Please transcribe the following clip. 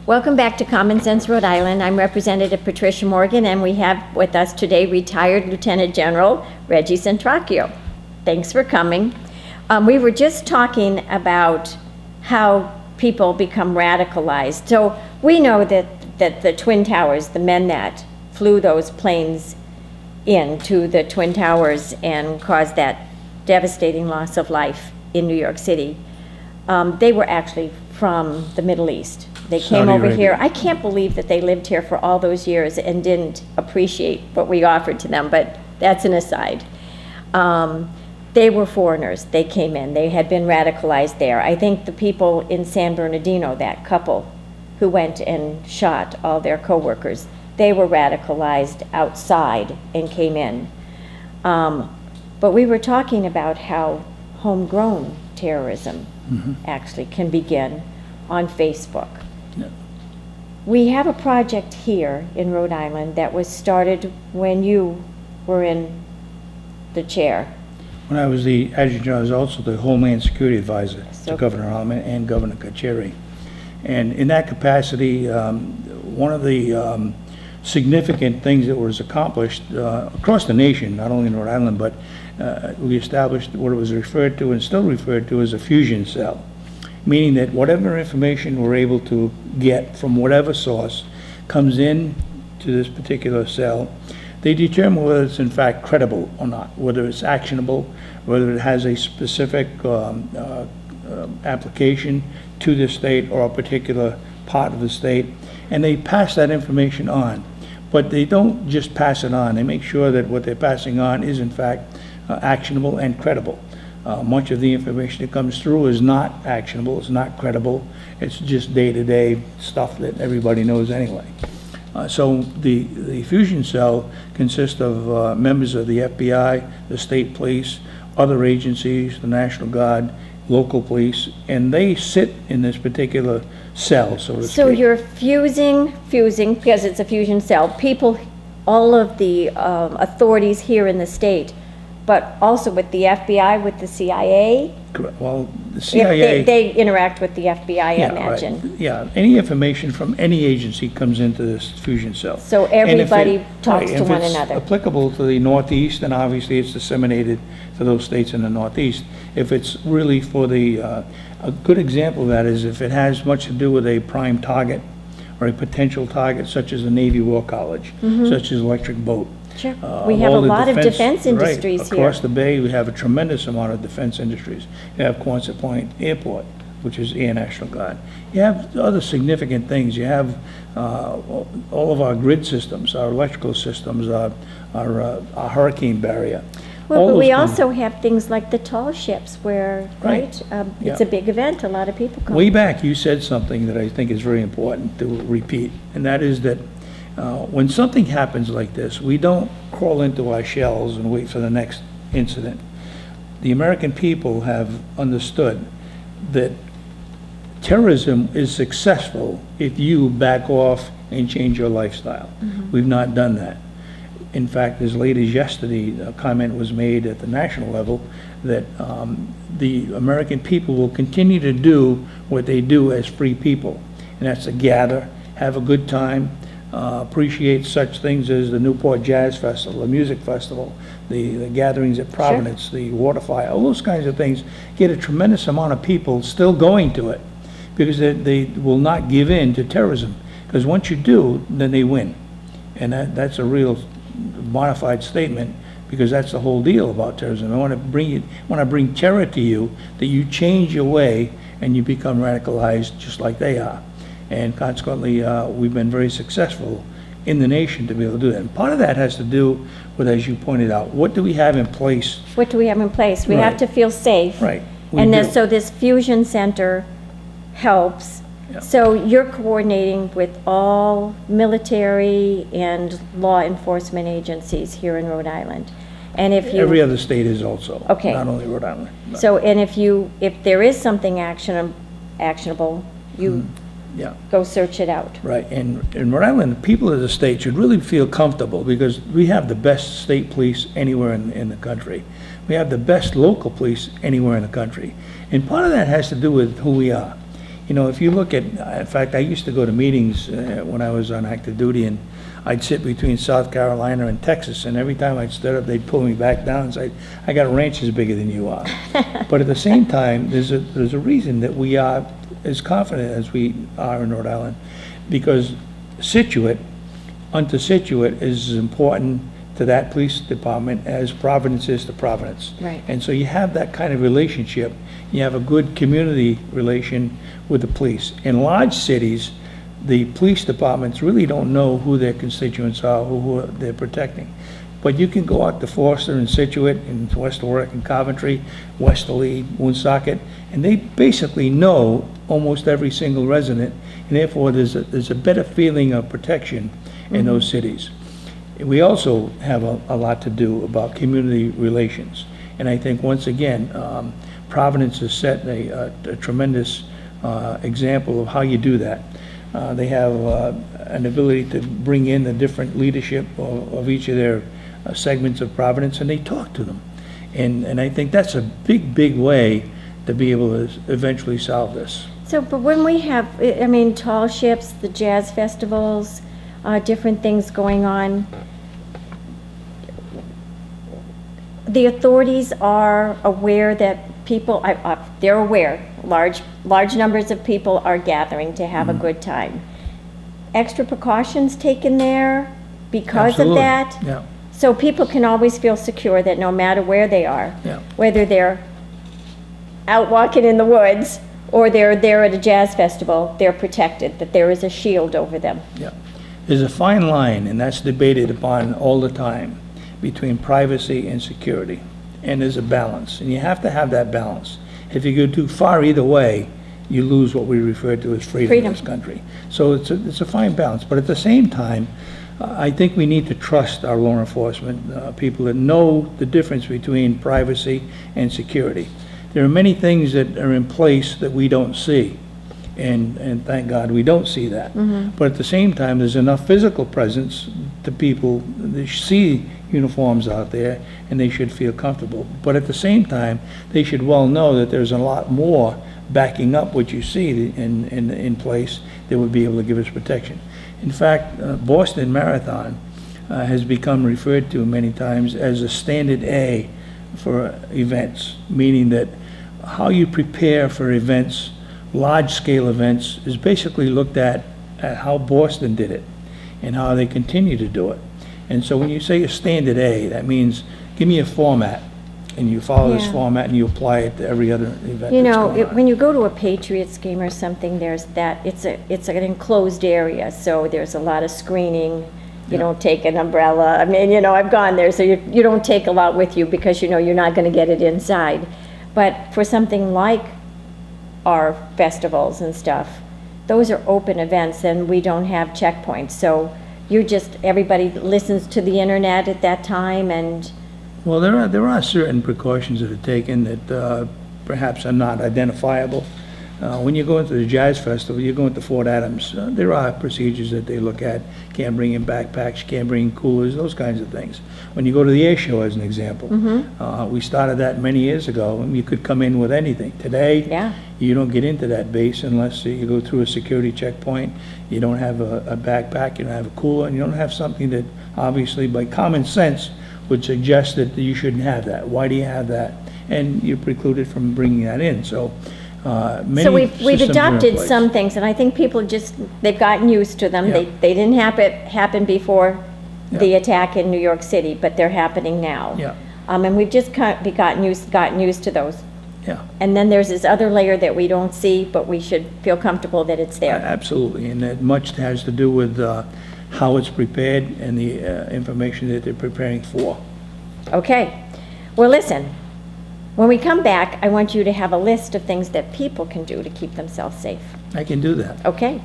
Welcome back to Common Sense Rhode Island. I'm Representative Patricia Morgan, and we have with us today retired Lieutenant General Reggie Centracchio. Thanks for coming. We were just talking about how people become radicalized. So we know that the Twin Towers, the men that flew those planes into the Twin Towers and caused that devastating loss of life in New York City, they were actually from the Middle East. They came over here. I can't believe that they lived here for all those years and didn't appreciate what we offered to them, but that's an aside. They were foreigners. They came in. They had been radicalized there. I think the people in San Bernardino, that couple who went and shot all their coworkers, they were radicalized outside and came in. But we were talking about how homegrown terrorism actually can begin on Facebook. Yeah. We have a project here in Rhode Island that was started when you were in the chair. When I was the adjutant general, I was also the Homeland Security Advisor So- to Governor Holman and Governor Carcieri. And in that capacity, one of the significant things that was accomplished across the nation, not only in Rhode Island, but we established what it was referred to and still referred to as a fusion cell, meaning that whatever information we're able to get from whatever source comes in to this particular cell. They determine whether it's in fact credible or not, whether it's actionable, whether it has a specific application to the state or a particular part of the state, and they pass that information on. But they don't just pass it on. They make sure that what they're passing on is in fact actionable and credible. Much of the information that comes through is not actionable, it's not credible, it's just day-to-day stuff that everybody knows anyway. So the fusion cell consists of members of the FBI, the state police, other agencies, the National Guard, local police, and they sit in this particular cell, so to speak. So you're fusing, because it's a fusion cell, people, all of the authorities here in the state, but also with the FBI, with the CIA? Correct. Well, the CIA... They interact with the FBI, I imagine. Right. Yeah, any information from any agency comes into this fusion cell. So everybody talks to one another. If it's applicable to the Northeast, then obviously it's disseminated to those states in the Northeast. If it's really for the, a good example of that is if it has much to do with a prime target or a potential target, such as a Navy War College, such as Electric Boat. Sure. We have a lot of defense industries right, here. Across the bay, we have a tremendous amount of defense industries. You have Quonset Point Airport, which is Air National Guard. You have other significant things. You have all of our grid systems, our electrical systems, our hurricane barrier. Well, but we also have things like the tall ships where, Right. it's a big event, a lot of people come. Way back, you said something that I think is very important to repeat, and that is that when something happens like this, we don't crawl into our shells and wait for the next incident. The American people have understood that terrorism is successful if you back off and change your lifestyle. We've not done that. In fact, as late as yesterday, a comment was made at the national level that the American people will continue to do what they do as free people, and that's to gather, have a good time, appreciate such things as the Newport Jazz Festival, the music festival, the gatherings at Providence, the water fire, all those kinds of things get a tremendous amount of people still going to it because they will not give in to terrorism. Because once you do, then they win. And that's a real modified statement because that's the whole deal about terrorism. I want to bring terror to you that you change your way and you become radicalized just like they are. And consequently, we've been very successful in the nation to be able to do that. And part of that has to do with, as you pointed out, what do we have in place? What do we have in place? We have to feel safe. Right. And then, so this fusion center helps. Yeah. So you're coordinating with all military and law enforcement agencies here in Rhode Island. And if you... Every other state is also. Okay. Not only Rhode Island. But So, and if there is something actionable, you yeah. go search it out. Right, and in Rhode Island, people of the state should really feel comfortable because we have the best state police anywhere in the country. We have the best local police anywhere in the country. And part of that has to do with who we are. You know, if you look at, in fact, I used to go to meetings when I was on active duty, and I'd sit between South Carolina and Texas, and every time I'd stood up, they'd pull me back down and say, I got ranches bigger than you are. But at the same time, there's a reason that we are as confident as we are in Rhode Island, because Situate, unto Situate, is as important to that police department as Providence is to Providence. Right. And so you have that kind of relationship. You have a good community relation with the police. In large cities, the police departments really don't know who their constituents are, who they're protecting. But you can go out to Forster and Situate and West Warwick and Coventry, Westerly, Woonsocket, and they basically know almost every single resident, and therefore there's a better feeling of protection in those cities. We also have a lot to do about community relations. And I think, once again, Providence has set a tremendous example of how you do that. They have an ability to bring in the different leadership of each of their segments of Providence, and they talk to them. And I think that's a big, big way to be able to eventually solve this. So, but when we have, I mean, tall ships, the jazz festivals, different things going on, the authorities are aware that people, they're aware, large numbers of people are gathering to have a good time. Extra precautions taken there because of Absolutely. that? Yeah. So people can always feel secure that no matter where they are, Yeah. whether they're out walking in the woods or they're there at a jazz festival, they're protected, that there is a shield over them. Yeah. There's a fine line, and that's debated upon all the time, between privacy and security. And there's a balance, and you have to have that balance. If you go too far either way, you lose what we refer to as freedom in this country. So it's a fine balance. But at the same time, I think we need to trust our law enforcement people that know the difference between privacy and security. There are many things that are in place that we don't see, and thank God we don't see that. But at the same time, there's enough physical presence to people that see uniforms out there, and they should feel comfortable. But at the same time, they should well know that there's a lot more backing up what you see in place that would be able to give us protection. In fact, Boston Marathon has become referred to many times as a standard A for events, meaning that how you prepare for events, large-scale events, is basically looked at how Boston did it and how they continue to do it. And so when you say a standard A, that means give me a format, and you follow this Yeah. format and you apply it to every other event You that's know, going on. when you go to a Patriots game or something, there's that, it's an enclosed area, so there's a lot of screening. You don't take an umbrella. I mean, you know, I've gone there, so you don't take a lot with you because you know you're not going to get it inside. But for something like our festivals and stuff, those are open events, and we don't have checkpoints. So everybody listens to the internet at that time, and Well, there are certain precautions that are taken that perhaps are not identifiable. When you go into the Jazz Festival, you go into Fort Adams, there are procedures that they look at. Can't bring in backpacks, can't bring in coolers, those kinds of things. When you go to the air show, as an example, we started that many years ago, and you could come in with anything. Today, Yeah. you don't get into that base unless you go through a security checkpoint. You don't have a backpack, you don't have a cooler, and you don't have something that, obviously, by common sense, would suggest that you shouldn't have that. Why do you have that? And you're precluded from bringing that in. So many so we've systems are in adopted place. some things, and I think people they've gotten used to them. Yeah. They didn't happen before the Yeah. attack in New York City, but they're happening now. Yeah. And we've just gotten used to those. Yeah, And then there's this other layer that we don't see, but we should feel comfortable that it's there. absolutely. And that much has to do with how it's prepared and the information that they're preparing for. Okay. Well, listen, when we come back, I want you to have a list of things that people can do to keep themselves safe. I can do that. Okay?